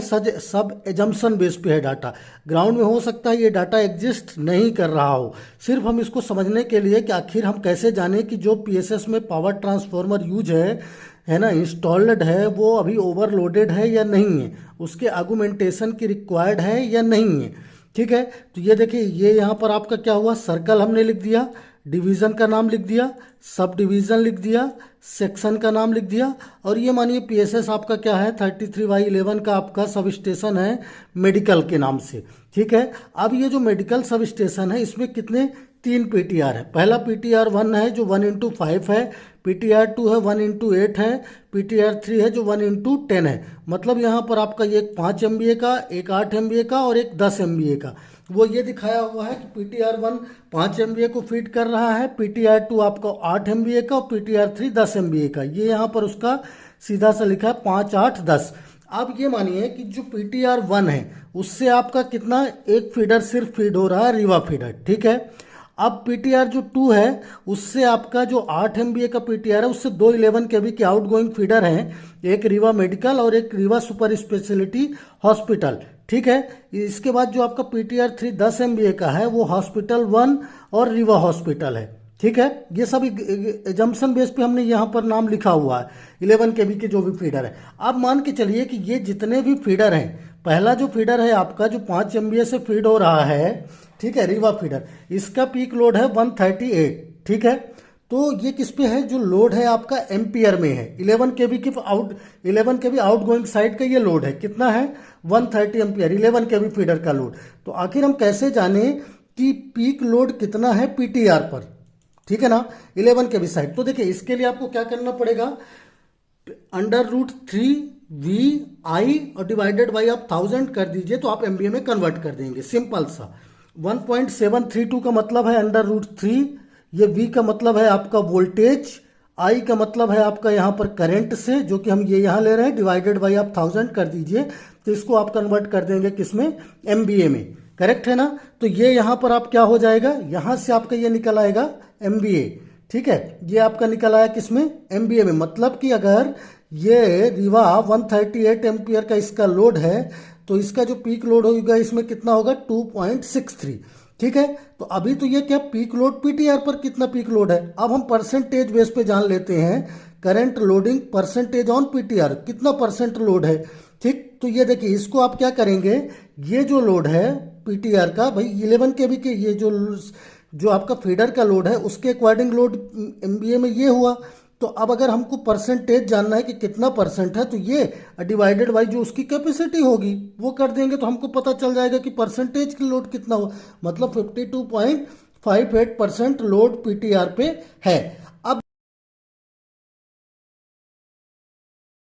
सब assumption base पे है डाटा। ग्राउंड में हो सकता है ये डाटा एग्जिस्ट नहीं कर रहा हो। सिर्फ हम इसको समझने के लिए कि आखिर हम कैसे जाने कि जो पीएसएस में पावर ट्रांसफॉर्मर यूज है ना, इंस्टॉल्ड है, वो अभी ओवरलोडेड है या नहीं है, उसके आर्गुमेंटेशन की रिक्वायर्ड है या नहीं है। ठीक है, तो ये देखिए, ये यहाँ पर आपका क्या हुआ, सर्कल हमने लिख दिया, डिवीज़न का नाम लिख दिया, सब डिवीज़न लिख दिया, सेक्शन का नाम लिख दिया, और ये मानिए पीएसएस आपका क्या है, 33/11 का आपका सब स्टेशन है मेडिकल के नाम से। ठीक है, अब ये जो मेडिकल सब स्टेशन है इसमें कितने, 3 पीटीआर है। पहला पीटीआर 1 है जो 1x5 है, पीटीआर 2 है 1x8 है, पीटीआर 3 है जो 1x10 है। मतलब यहाँ पर आपका ये एक 5 MBA का, एक 8 MBA का और एक 10 MBA का, वो ये दिखाया हुआ है कि पीटीआर 1 5 MBA को फीड कर रहा है, पीटीआर 2 आपका 8 MBA का और पीटीआर 3 10 MBA का। ये यहाँ पर उसका सीधा सा लिखा है 5, 8, 10। अब ये मानिए कि जो पीटीआर 1 है उससे आपका कितना, एक फीडर सिर्फ फीड हो रहा है, रीवा फीडर। ठीक है, अब पीटीआर जो 2 है उससे आपका जो 8 MBA का पीटीआर है उससे 2 11 kV के आउटगोइंग फीडर हैं, एक रीवा मेडिकल और एक रीवा सुपर स्पेशलिटी हॉस्पिटल। ठीक है, इसके बाद जो आपका पीटीआर 3 10 MBA का है वो हॉस्पिटल 1 और रीवा हॉस्पिटल है। ठीक है, ये सब एजम्पशन बेस पे हमने यहाँ पर नाम लिखा हुआ है 11 kV के जो भी फीडर है। अब मान के चलिए कि ये जितने भी फीडर हैं, पहला जो फीडर है आपका जो 5 MBA से फीड हो रहा है, ठीक है, रीवा फीडर, इसका पीक लोड है 138। ठीक है, तो ये किस पे है, जो लोड है आपका एम्पियर में है, 11 kV के 11 kV आउटगोइंग साइड का ये लोड है, कितना है, 130 एम्पियर, 11 kV फीडर का लोड। तो आखिर हम कैसे जाने कि पीक लोड कितना है पीटीआर पर, ठीक है ना, 11 kV साइड। तो देखिए इसके लिए आपको क्या करना पड़ेगा, √3VI और डिवाइडेड बाई आप 1000 कर दीजिए तो आप MBA में कन्वर्ट कर देंगे, सिंपल सा। 1.732 का मतलब है √3, ये V का मतलब है आपका वोल्टेज, I का मतलब है आपका यहाँ पर करंट से, जो कि हम ये यहाँ ले रहे हैं, डिवाइडेड बाई आप 1000 कर दीजिए तो इसको आप कन्वर्ट कर देंगे किसमें, MBA में। करेक्ट है ना, तो ये यहाँ पर आप क्या हो जाएगा, यहाँ से आपका ये निकल आएगा MBA। ठीक है, ये आपका निकल आया किसमें, MBA में। मतलब कि अगर ये रीवा 138 एम्पियर का इसका लोड है तो इसका जो पीक लोड होगा इसमें कितना होगा, 2.63। ठीक है, तो अभी तो ये क्या पीक लोड पीटीआर पर कितना पीक लोड है, अब हम परसेंटेज बेस पे जान लेते हैं, current loading percentage on PTR, कितना परसेंट लोड है। ठीक, तो ये देखिए इसको आप क्या करेंगे, ये जो लोड है पीटीआर का, भाई 11 kV के ये जो आपका फीडर का लोड है उसके अकॉर्डिंग लोड MBA में ये हुआ। तो अब अगर हमको परसेंटेज जानना है कि कितना परसेंट है, तो ये डिवाइडेड बाई जो उसकी कैपेसिटी होगी वो कर देंगे तो हमको पता चल जाएगा कि परसेंटेज की लोड कितना हुआ, मतलब 52.58% लोड पीटीआर पे है।